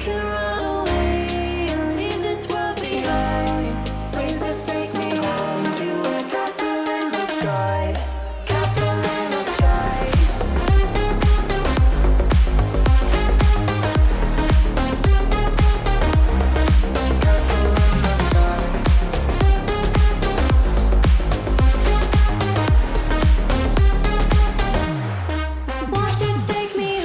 can run away and leave this world behind. Please just take me home to a castle in the sky. Castle in the sky. Castle in the sky. Won't you take me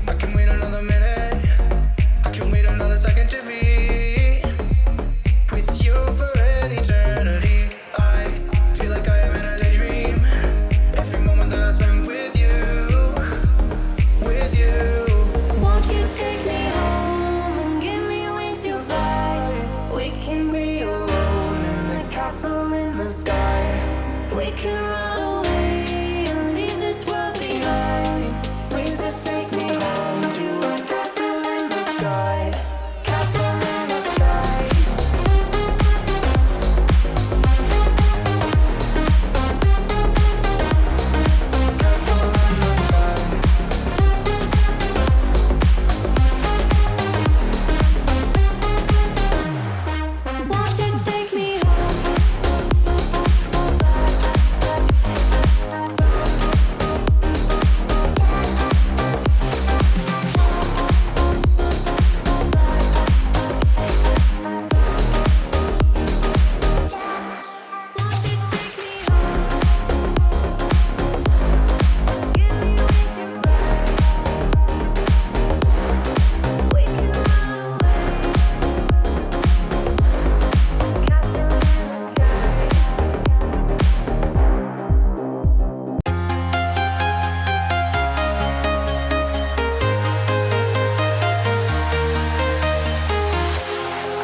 I can wait another minute. I can wait another second to be with you for an eternity. I feel like I am in a daydream. Every moment that I spend with you, with you. Won't you take me home and give me wings to fly? We can be alone in the castle in the sky. We can run away and leave this world behind. Please just take me home to a castle in the sky. Castle in the sky. Castle in the sky. Won't you take me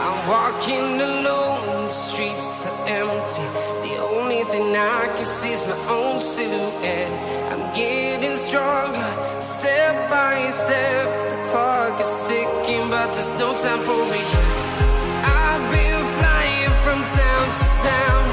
I'm walking alone, the streets are empty. The only thing I can see is my own silhouette. I'm getting stronger, step by step. The clock is ticking, but there's no time for regrets. I've been flying from town to town,